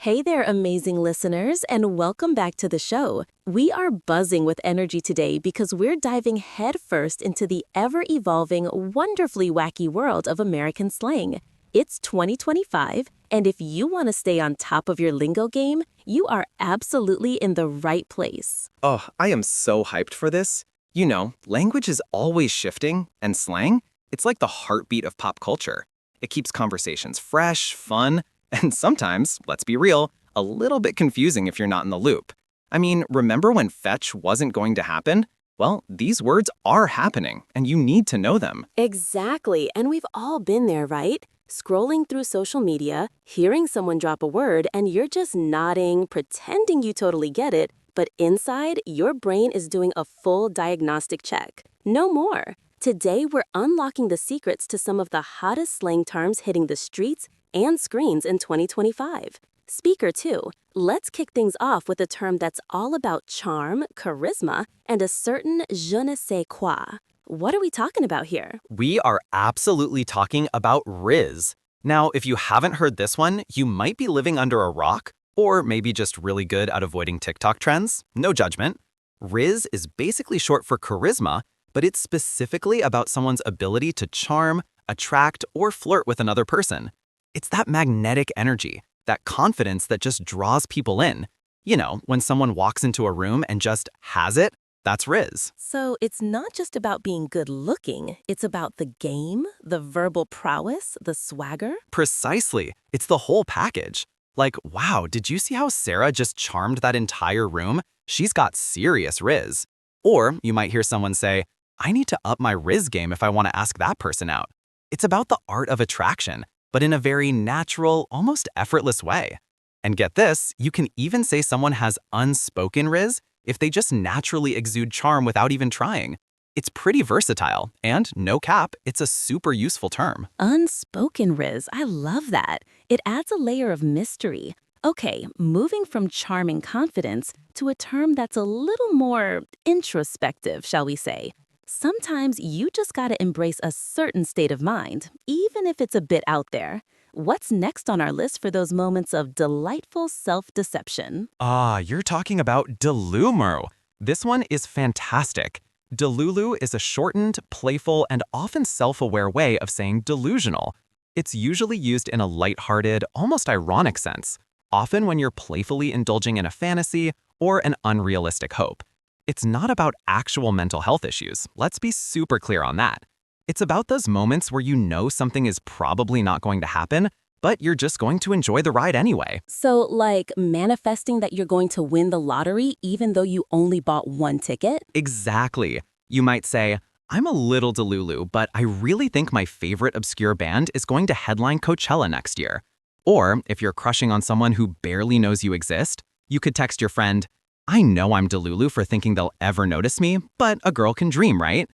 Hey there, amazing listeners, and welcome back to the show. We are buzzing with energy today because we're diving headfirst into the ever-evolving, wonderfully wacky world of American slang. It's 2025, and if you want to stay on top of your lingo game, you are absolutely in the right place. Oh, I am so hyped for this. You know, language is always shifting, and slang, it's like the heartbeat of pop culture. It keeps conversations fresh, fun, and sometimes, let's be real, a little bit confusing if you're not in the loop. I mean, remember when fetch wasn't going to happen? Well, these words are happening, and you need to know them. Exactly, and we've all been there, right? Scrolling through social media, hearing someone drop a word, and you're just nodding, pretending you totally get it, but inside, your brain is doing a full diagnostic check. No more. Today, we're unlocking the secrets to some of the hottest slang terms hitting the streets and screens in 2025. Speaker 2, let's kick things off with a term that's all about charm, charisma, and a certain je ne sais quoi. What are we talking about here? We are absolutely talking about Riz. Now, if you haven't heard this one, you might be living under a rock, or maybe just really good at avoiding TikTok trends. No judgment. Riz is basically short for charisma, but it's specifically about someone's ability to charm, attract, or flirt with another person. It's that magnetic energy, that confidence that just draws people in. You know, when someone walks into a room and just has it, that's Riz. So it's not just about being good looking, it's about the game, the verbal prowess, the swagger. Precisely. It's the whole package. Like, wow, did you see how Sarah just charmed that entire room? She's got serious Riz. Or you might hear someone say, I need to up my Riz game if I want to ask that person out. It's about the art of attraction, but in a very natural, almost effortless way. And get this, you can even say someone has unspoken Riz if they just naturally exude charm without even trying. It's pretty versatile, and no cap, it's a super useful term. Unspoken Riz, I love that. It adds a layer of mystery. Okay, moving from charming confidence to a term that's a little more introspective, shall we say. Sometimes you just gotta embrace a certain state of mind, even if it's a bit out there. What's next on our list for those moments of delightful self-deception? You're talking about Delumero. This one is fantastic. Delulu is a shortened, playful, and often self-aware way of saying delusional. It's usually used in a lighthearted, almost ironic sense, often when you're playfully indulging in a fantasy or an unrealistic hope. It's not about actual mental health issues. Let's be super clear on that. It's about those moments where you know something is probably not going to happen, but you're just going to enjoy the ride anyway. So, like manifesting that you're going to win the lottery even though you only bought one ticket? Exactly. You might say, I'm a little delulu, but I really think my favorite obscure band is going to headline Coachella next year. Or if you're crushing on someone who barely knows you exist, you could text your friend, I know I'm delulu for thinking they'll ever notice me, but a girl can dream, right?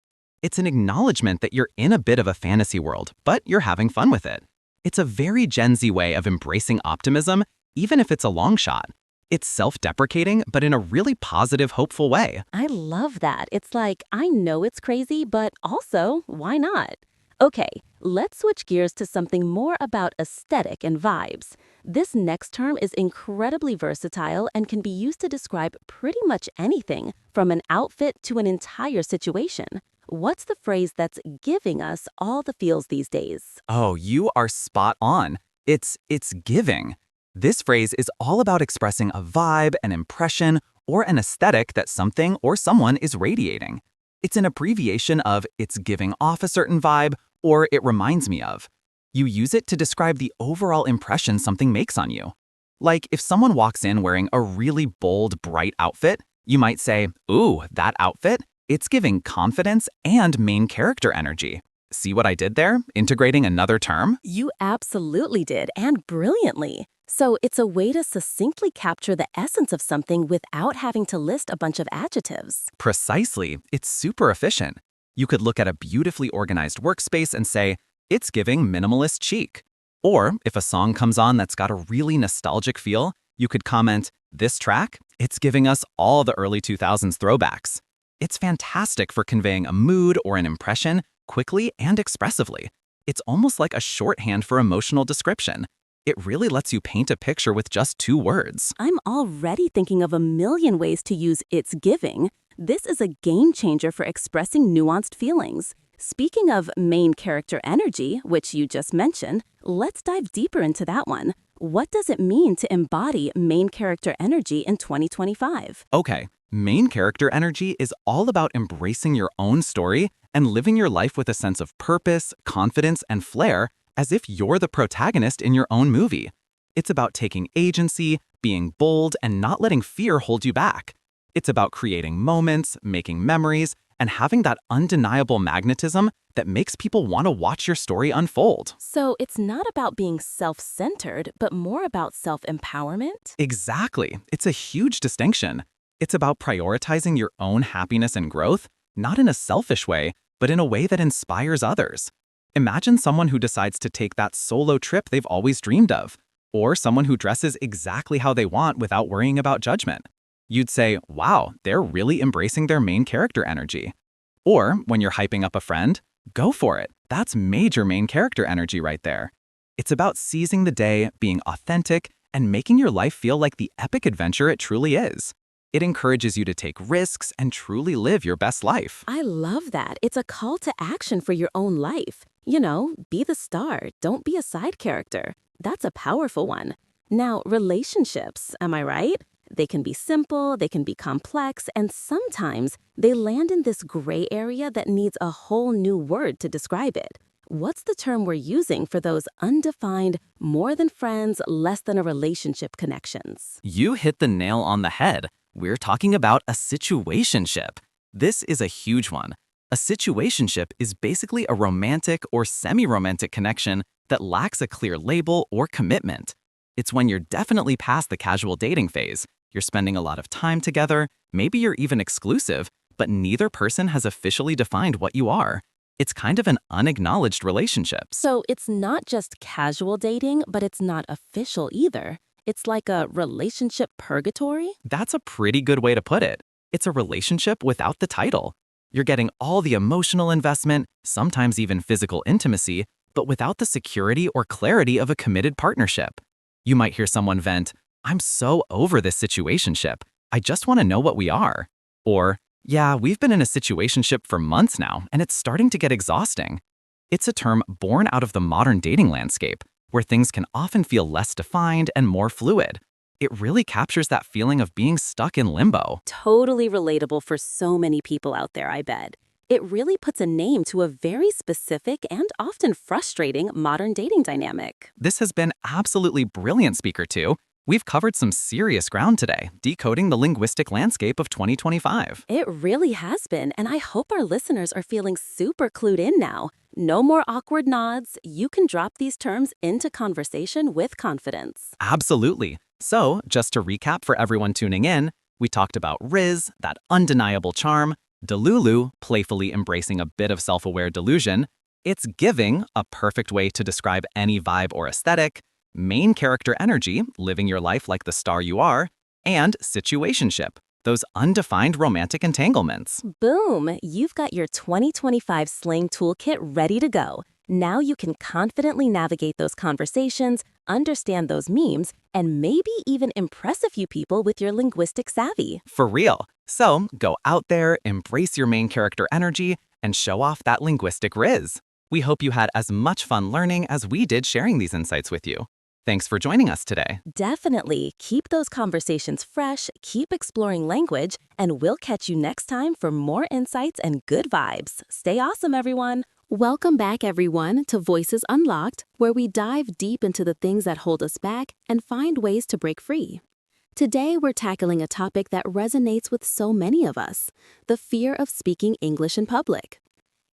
It's an acknowledgement that you're in a bit of a fantasy world, but you're having fun with it. It's a very Gen Z way of embracing optimism, even if it's a long shot. It's self-deprecating, but in a really positive, hopeful way. I love that. It's like, I know it's crazy, but also, why not? Okay, let's switch gears to something more about aesthetic and vibes. This next term is incredibly versatile and can be used to describe pretty much anything, from an outfit to an entire situation. What's the phrase that's giving us all the feels these days? Oh, you are spot on. It's giving. This phrase is all about expressing a vibe, an impression, or an aesthetic that something or someone is radiating. It's an abbreviation of it's giving off a certain vibe or it reminds me of. You use it to describe the overall impression something makes on you. Like if someone walks in wearing a really bold, bright outfit, you might say, ooh, that outfit, it's giving confidence and main character energy. See what I did there? Integrating another term? You absolutely did, and brilliantly. So it's a way to succinctly capture the essence of something without having to list a bunch of adjectives. Precisely. It's super efficient. You could look at a beautifully organized workspace and say, it's giving minimalist chic. Or if a song comes on that's got a really nostalgic feel, you could comment, this track, it's giving us all the early 2000s throwbacks. It's fantastic for conveying a mood or an impression quickly and expressively. It's almost like a shorthand for emotional description. It really lets you paint a picture with just 2 words. I'm already thinking of a million ways to use it's giving. This is a game changer for expressing nuanced feelings. Speaking of main character energy, which you just mentioned, let's dive deeper into that one. What does it mean to embody main character energy in 2025? Okay, main character energy is all about embracing your own story and living your life with a sense of purpose, confidence, and flair as if you're the protagonist in your own movie. It's about taking agency, being bold, and not letting fear hold you back. It's about creating moments, making memories, and having that undeniable magnetism that makes people want to watch your story unfold. So it's not about being self-centered, but more about self-empowerment? Exactly. It's a huge distinction. It's about prioritizing your own happiness and growth, not in a selfish way, but in a way that inspires others. Imagine someone who decides to take that solo trip they've always dreamed of, or someone who dresses exactly how they want without worrying about judgment. You'd say, wow, they're really embracing their main character energy. Or when you're hyping up a friend, go for it. That's major main character energy right there. It's about seizing the day, being authentic, and making your life feel like the epic adventure it truly is. It encourages you to take risks and truly live your best life. I love that. It's a call to action for your own life. Be the star, don't be a side character. That's a powerful one. Now, relationships, am I right? They can be simple, they can be complex, and sometimes they land in this gray area that needs a whole new word to describe it. What's the term we're using for those undefined, more than friends, less than a relationship connections? You hit the nail on the head. We're talking about a situationship. This is a huge one. A situationship is basically a romantic or semi-romantic connection that lacks a clear label or commitment. It's when you're definitely past the casual dating phase. You're spending a lot of time together, maybe you're even exclusive, but neither person has officially defined what you are. It's kind of an unacknowledged relationship. So it's not just casual dating, but it's not official either. It's like a relationship purgatory? That's a pretty good way to put it. It's a relationship without the title. You're getting all the emotional investment, sometimes even physical intimacy, but without the security or clarity of a committed partnership. You might hear someone vent, "I'm so over this situationship. I just want to know what we are." Or, "Yeah, we've been in a situationship for months now, and it's starting to get exhausting." It's a term born out of the modern dating landscape, where things can often feel less defined and more fluid. It really captures that feeling of being stuck in limbo. Totally relatable for so many people out there, I bet. It really puts a name to a very specific and often frustrating modern dating dynamic. This has been absolutely brilliant, Speaker 2. We've covered some serious ground today, decoding the linguistic landscape of 2025. It really has been, and I hope our listeners are feeling super clued in now. No more awkward nods. You can drop these terms into conversation with confidence. Absolutely. So, just to recap for everyone tuning in, we talked about Riz, that undeniable charm, Delulu, playfully embracing a bit of self-aware delusion, it's giving, a perfect way to describe any vibe or aesthetic, main character energy, living your life like the star you are, and situationship, those undefined romantic entanglements. Boom! You've got your 2025 slang toolkit ready to go. Now you can confidently navigate those conversations, understand those memes, and maybe even impress a few people with your linguistic savvy. For real. So, go out there, embrace your main character energy, and show off that linguistic riz. We hope you had as much fun learning as we did sharing these insights with you. Thanks for joining us today. Definitely. Keep those conversations fresh, keep exploring language, and we'll catch you next time for more insights and good vibes. Stay awesome, everyone. Welcome back, everyone, to Voices Unlocked, where we dive deep into the things that hold us back and find ways to break free. Today, we're tackling a topic that resonates with so many of us, the fear of speaking English in public.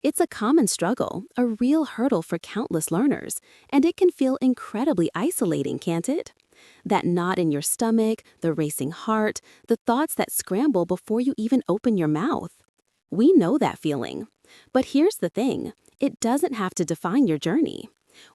It's a common struggle, a real hurdle for countless learners, and it can feel incredibly isolating, can't it? That knot in your stomach, the racing heart, the thoughts that scramble before you even open your mouth. We know that feeling. But here's the thing, it doesn't have to define your journey.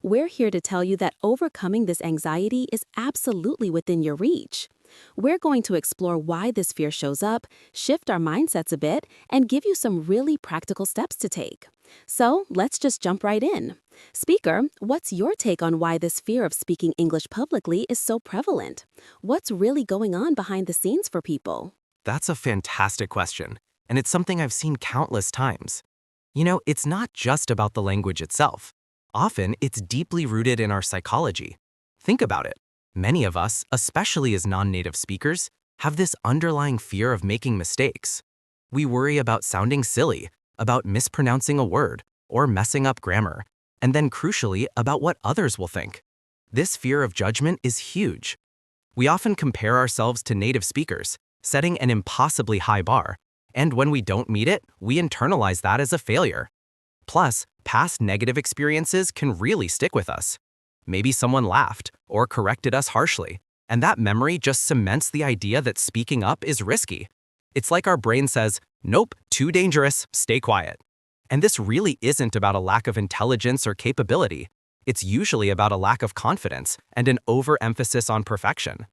We're here to tell you that overcoming this anxiety is absolutely within your reach. We're going to explore why this fear shows up, shift our mindsets a bit, and give you some really practical steps to take. So let's just jump right in. Speaker, what's your take on why this fear of speaking English publicly is so prevalent? What's really going on behind the scenes for people? That's a fantastic question, and it's something I've seen countless times. It's not just about the language itself. Often, it's deeply rooted in our psychology. Think about it. Many of us, especially as non-native speakers, have this underlying fear of making mistakes. We worry about sounding silly, about mispronouncing a word, or messing up grammar, and then crucially, about what others will think. This fear of judgment is huge. We often compare ourselves to native speakers, setting an impossibly high bar, and when we don't meet it, we internalize that as a failure. Plus, past negative experiences can really stick with us. Maybe someone laughed or corrected us harshly, and that memory just cements the idea that speaking up is risky. It's like our brain says, "Nope, too dangerous, stay quiet." And this really isn't about a lack of intelligence or capability. It's usually about a lack of confidence and an overemphasis on perfection.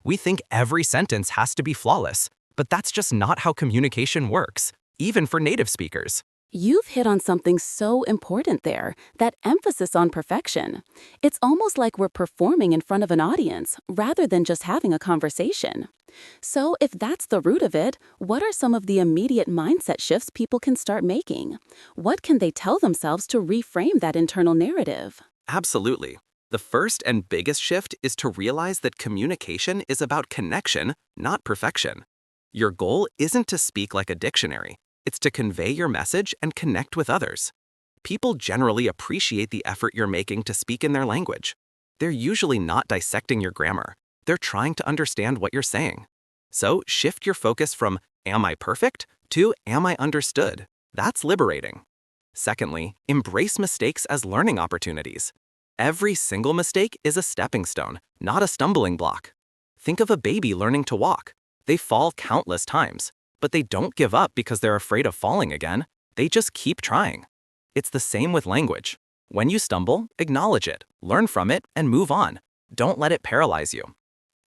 We think every sentence has to be flawless, but that's just not how communication works, even for native speakers. You've hit on something so important there, that emphasis on perfection. It's almost like we're performing in front of an audience rather than just having a conversation. So, if that's the root of it, what are some of the immediate mindset shifts people can start making? What can they tell themselves to reframe that internal narrative? Absolutely. The first and biggest shift is to realize that communication is about connection, not perfection. Your goal isn't to speak like a dictionary. It's to convey your message and connect with others. People generally appreciate the effort you're making to speak in their language. They're usually not dissecting your grammar. They're trying to understand what you're saying. So shift your focus from "Am I perfect?" to "Am I understood?" That's liberating. Secondly, embrace mistakes as learning opportunities. Every single mistake is a stepping stone, not a stumbling block. Think of a baby learning to walk. They fall countless times, but they don't give up because they're afraid of falling again. They just keep trying. It's the same with language. When you stumble, acknowledge it, learn from it, and move on. Don't let it paralyze you.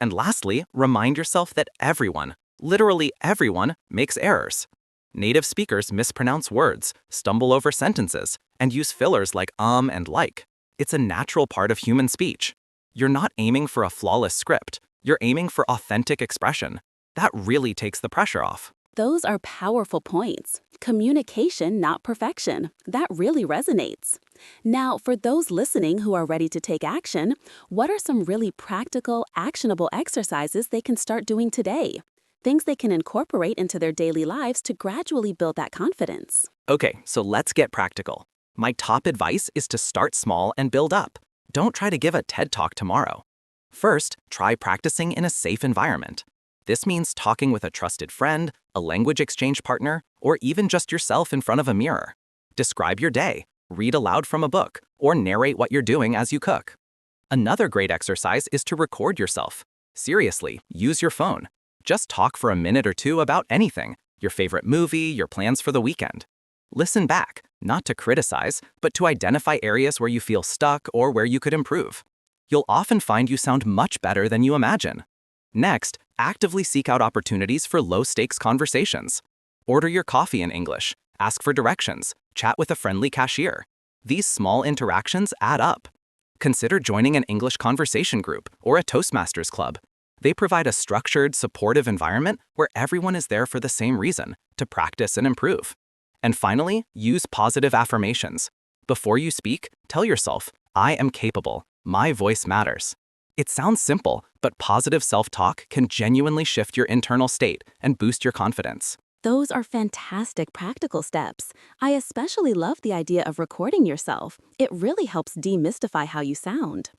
And lastly, remind yourself that everyone, literally everyone, makes errors. Native speakers mispronounce words, stumble over sentences, and use fillers like and like. It's a natural part of human speech. You're not aiming for a flawless script. You're aiming for authentic expression. That really takes the pressure off. Those are powerful points. Communication, not perfection. That really resonates. Now, for those listening who are ready to take action, what are some really practical, actionable exercises they can start doing today? Things they can incorporate into their daily lives to gradually build that confidence. Okay, so let's get practical. My top advice is to start small and build up. Don't try to give a TED Talk tomorrow. First, try practicing in a safe environment. This means talking with a trusted friend, a language exchange partner, or even just yourself in front of a mirror. Describe your day, read aloud from a book, or narrate what you're doing as you cook. Another great exercise is to record yourself. Seriously, use your phone. Just talk for a minute or two about anything, your favorite movie, your plans for the weekend. Listen back, not to criticize, but to identify areas where you feel stuck or where you could improve. You'll often find you sound much better than you imagine. Next, actively seek out opportunities for low-stakes conversations. Order your coffee in English, ask for directions, chat with a friendly cashier. These small interactions add up. Consider joining an English conversation group or a Toastmasters club. They provide a structured, supportive environment where everyone is there for the same reason, to practice and improve. And finally, use positive affirmations. Before you speak, tell yourself, "I am capable. My voice matters." It sounds simple, but positive self-talk can genuinely shift your internal state and boost your confidence. Those are fantastic practical steps. I especially love the idea of recording yourself. It really helps demystify how you sound.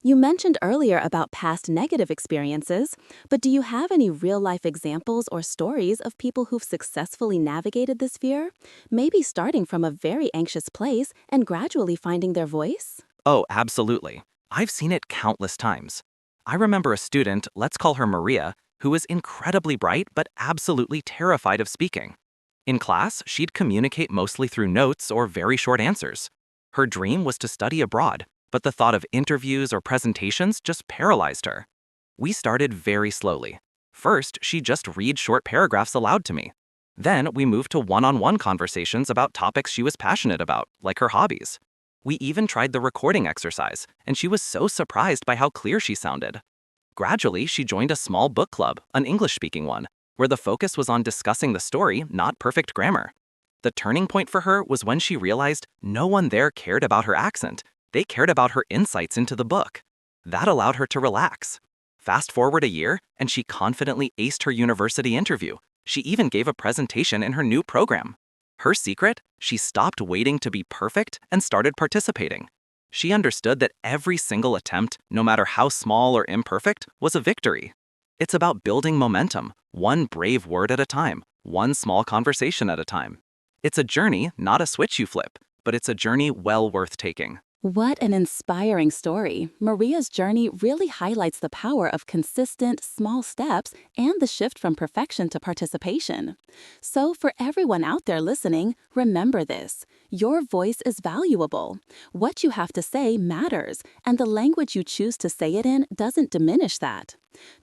You mentioned earlier about past negative experiences, but do you have any real-life examples or stories of people who've successfully navigated this fear? Maybe starting from a very anxious place and gradually finding their voice? Oh, absolutely. I've seen it countless times. I remember a student, let's call her Maria, who was incredibly bright but absolutely terrified of speaking. In class, she'd communicate mostly through notes or very short answers. Her dream was to study abroad, but the thought of interviews or presentations just paralyzed her. We started very slowly. First, she'd just read short paragraphs aloud to me. Then we moved to one-on-one conversations about topics she was passionate about, like her hobbies. We even tried the recording exercise, and she was so surprised by how clear she sounded. Gradually, she joined a small book club, an English-speaking one, where the focus was on discussing the story, not perfect grammar. The turning point for her was when she realized no one there cared about her accent. They cared about her insights into the book. That allowed her to relax. Fast forward a year, and she confidently aced her university interview. She even gave a presentation in her new program. Her secret? She stopped waiting to be perfect and started participating. She understood that every single attempt, no matter how small or imperfect, was a victory. It's about building momentum, one brave word at a time, one small conversation at a time. It's a journey, not a switch you flip, but it's a journey well worth taking. What an inspiring story. Maria's journey really highlights the power of consistent, small steps and the shift from perfection to participation. So, for everyone out there listening, remember this. Your voice is valuable. What you have to say matters, and the language you choose to say it in doesn't diminish that.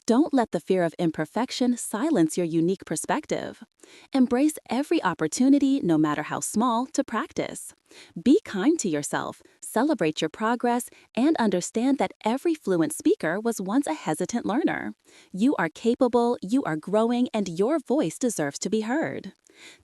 Don't let the fear of imperfection silence your unique perspective. Embrace every opportunity, no matter how small, to practice. Be kind to yourself, celebrate your progress, and understand that every fluent speaker was once a hesitant learner. You are capable, you are growing, and your voice deserves to be heard.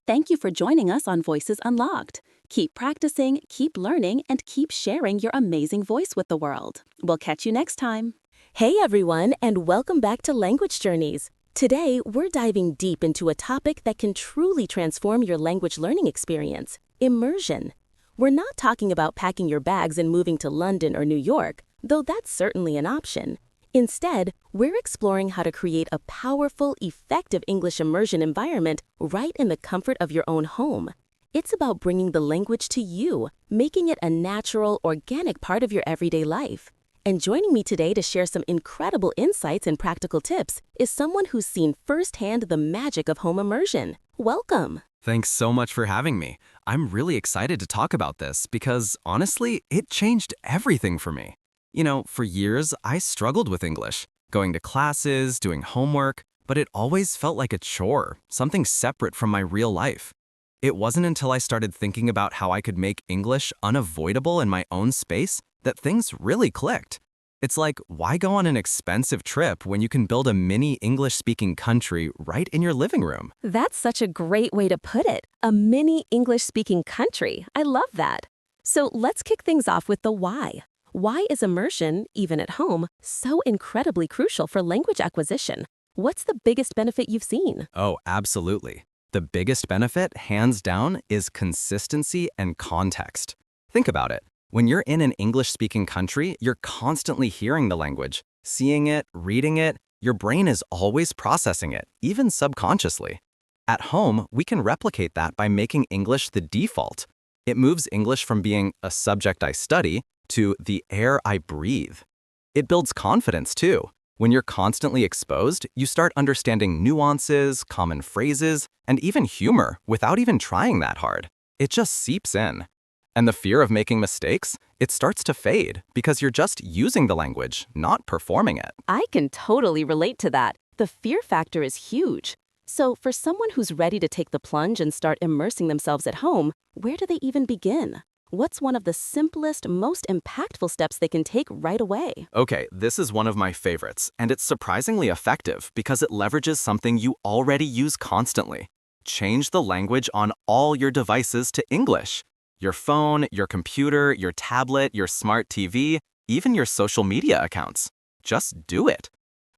Thank you for joining us on Voices Unlocked. Keep practicing, keep learning, and keep sharing your amazing voice with the world. We'll catch you next time. Hey everyone, and welcome back to Language Journeys. Today, we're diving deep into a topic that can truly transform your language learning experience: immersion. We're not talking about packing your bags and moving to London or New York, though that's certainly an option. Instead, we're exploring how to create a powerful, effective English immersion environment right in the comfort of your own home. It's about bringing the language to you, making it a natural, organic part of your everyday life. And joining me today to share some incredible insights and practical tips is someone who's seen firsthand the magic of home immersion. Welcome. Thanks so much for having me. I'm really excited to talk about this because, honestly, it changed everything for me. For years, I struggled with English, going to classes, doing homework, but it always felt like a chore, something separate from my real life. It wasn't until I started thinking about how I could make English unavoidable in my own space that things really clicked. It's like, why go on an expensive trip when you can build a mini English-speaking country right in your living room? That's such a great way to put it. A mini English-speaking country. I love that. So let's kick things off with the why. Why is immersion, even at home, so incredibly crucial for language acquisition? What's the biggest benefit you've seen? Oh, absolutely. The biggest benefit, hands down, is consistency and context. Think about it. When you're in an English-speaking country, you're constantly hearing the language, seeing it, reading it. Your brain is always processing it, even subconsciously. At home, we can replicate that by making English the default. It moves English from being a subject I study to the air I breathe. It builds confidence, too. When you're constantly exposed, you start understanding nuances, common phrases, and even humor without even trying that hard. It just seeps in. And the fear of making mistakes, it starts to fade because you're just using the language, not performing it. I can totally relate to that. The fear factor is huge. So, for someone who's ready to take the plunge and start immersing themselves at home, where do they even begin? What's one of the simplest, most impactful steps they can take right away? Okay, this is one of my favorites, and it's surprisingly effective because it leverages something you already use constantly. Change the language on all your devices to English. Your phone, your computer, your tablet, your smart TV, even your social media accounts. Just do it.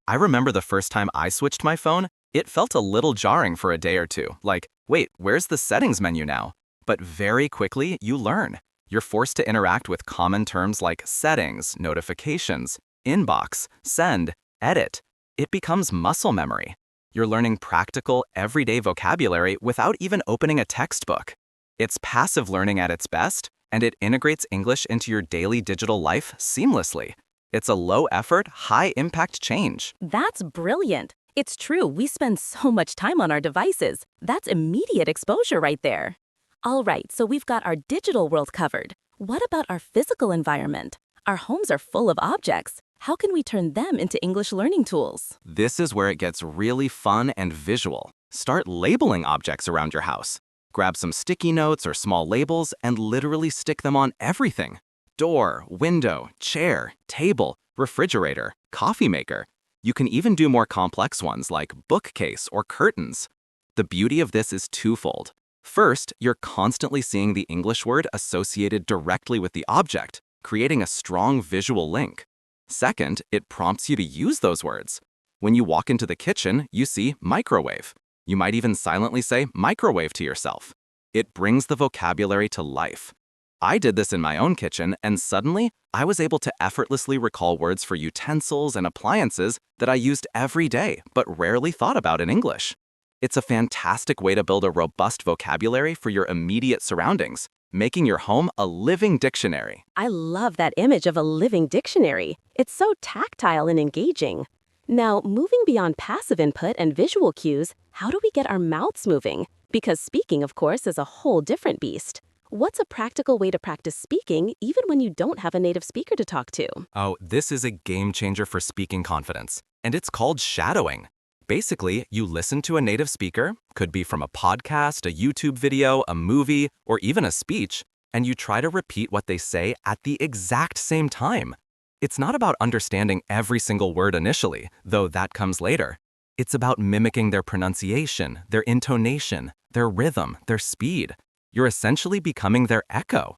I remember the first time I switched my phone, it felt a little jarring for a day or two, like, wait, where's the settings menu now? But very quickly, you learn. You're forced to interact with common terms like settings, notifications, inbox, send, edit. It becomes muscle memory. You're learning practical, everyday vocabulary without even opening a textbook. It's passive learning at its best, and it integrates English into your daily digital life seamlessly. It's a low-effort, high-impact change. That's brilliant. It's true, we spend so much time on our devices. That's immediate exposure right there. All right, so we've got our digital world covered. What about our physical environment? Our homes are full of objects. How can we turn them into English learning tools? This is where it gets really fun and visual. Start labeling objects around your house. Grab some sticky notes or small labels and literally stick them on everything. Door, window, chair, table, refrigerator, coffee maker. You can even do more complex ones like bookcase or curtains. The beauty of this is twofold. First, you're constantly seeing the English word associated directly with the object, creating a strong visual link. Second, it prompts you to use those words. When you walk into the kitchen, you see microwave. You might even silently say microwave to yourself. It brings the vocabulary to life. I did this in my own kitchen, and suddenly, I was able to effortlessly recall words for utensils and appliances that I used every day but rarely thought about in English. It's a fantastic way to build a robust vocabulary for your immediate surroundings, making your home a living dictionary. I love that image of a living dictionary. It's so tactile and engaging. Now, moving beyond passive input and visual cues, how do we get our mouths moving? Because speaking, of course, is a whole different beast. What's a practical way to practice speaking even when you don't have a native speaker to talk to? Oh, this is a game changer for speaking confidence, and it's called shadowing. Basically, you listen to a native speaker, could be from a podcast, a YouTube video, a movie, or even a speech, and you try to repeat what they say at the exact same time. It's not about understanding every single word initially, though that comes later. It's about mimicking their pronunciation, their intonation, their rhythm, their speed. You're essentially becoming their echo.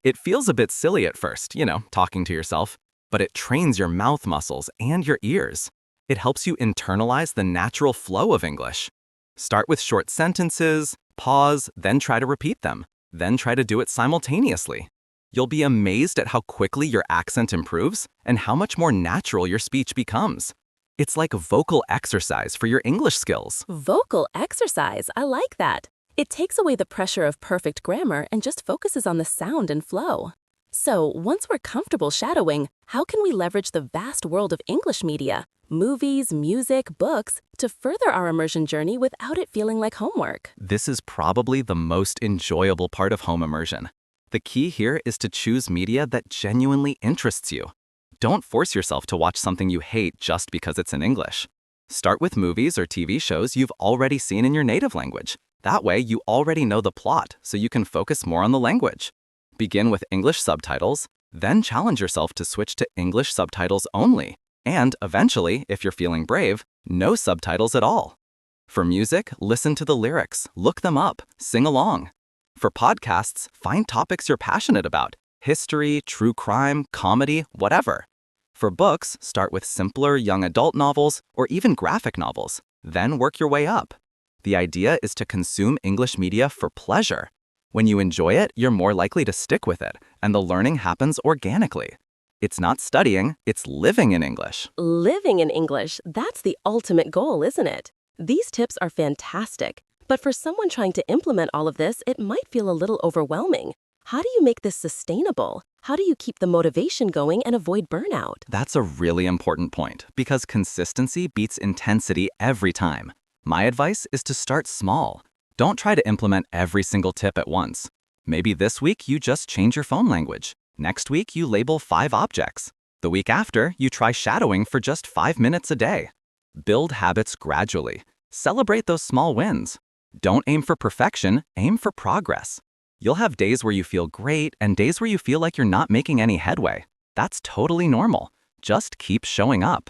It feels a bit silly at first, talking to yourself, but it trains your mouth muscles and your ears. It helps you internalize the natural flow of English. Start with short sentences, pause, then try to repeat them, then try to do it simultaneously. You'll be amazed at how quickly your accent improves and how much more natural your speech becomes. It's like a vocal exercise for your English skills. Vocal exercise, I like that. It takes away the pressure of perfect grammar and just focuses on the sound and flow. So, once we're comfortable shadowing, how can we leverage the vast world of English media, movies, music, books, to further our immersion journey without it feeling like homework? This is probably the most enjoyable part of home immersion. The key here is to choose media that genuinely interests you. Don't force yourself to watch something you hate just because it's in English. Start with movies or TV shows you've already seen in your native language. That way, you already know the plot, so you can focus more on the language. Begin with English subtitles, then challenge yourself to switch to English subtitles only, and eventually, if you're feeling brave, no subtitles at all. For music, listen to the lyrics, look them up, sing along. For podcasts, find topics you're passionate about: history, true crime, comedy, whatever. For books, start with simpler young adult novels or even graphic novels, then work your way up. The idea is to consume English media for pleasure. When you enjoy it, you're more likely to stick with it, and the learning happens organically. It's not studying, it's living in English. Living in English, that's the ultimate goal, isn't it? These tips are fantastic, but for someone trying to implement all of this, it might feel a little overwhelming. How do you make this sustainable? How do you keep the motivation going and avoid burnout? That's a really important point, because consistency beats intensity every time. My advice is to start small. Don't try to implement every single tip at once. Maybe this week you just change your phone language. Next week you label 5 objects. The week after, you try shadowing for just 5 minutes a day. Build habits gradually. Celebrate those small wins. Don't aim for perfection, aim for progress. You'll have days where you feel great and days where you feel like you're not making any headway. That's totally normal. Just keep showing up.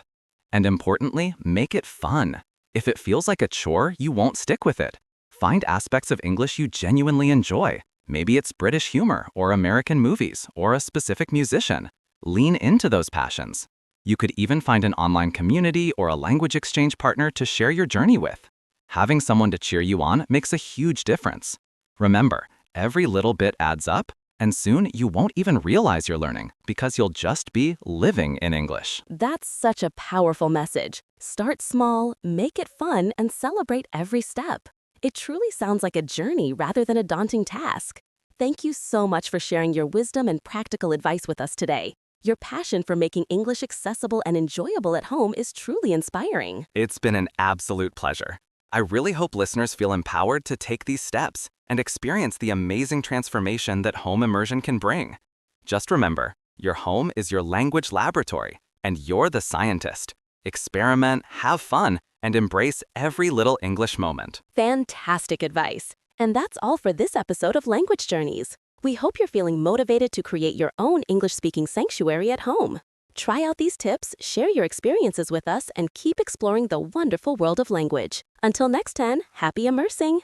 And importantly, make it fun. If it feels like a chore, you won't stick with it. Find aspects of English you genuinely enjoy. Maybe it's British humor or American movies or a specific musician. Lean into those passions. You could even find an online community or a language exchange partner to share your journey with. Having someone to cheer you on makes a huge difference. Remember, every little bit adds up, and soon you won't even realize you're learning because you'll just be living in English. That's such a powerful message. Start small, make it fun, and celebrate every step. It truly sounds like a journey rather than a daunting task. Thank you so much for sharing your wisdom and practical advice with us today. Your passion for making English accessible and enjoyable at home is truly inspiring. It's been an absolute pleasure. I really hope listeners feel empowered to take these steps and experience the amazing transformation that home immersion can bring. Just remember, your home is your language laboratory, and you're the scientist. Experiment, have fun, and embrace every little English moment. Fantastic advice. And that's all for this episode of Language Journeys. We hope you're feeling motivated to create your own English-speaking sanctuary at home. Try out these tips, share your experiences with us, and keep exploring the wonderful world of language. Until next time, happy immersing!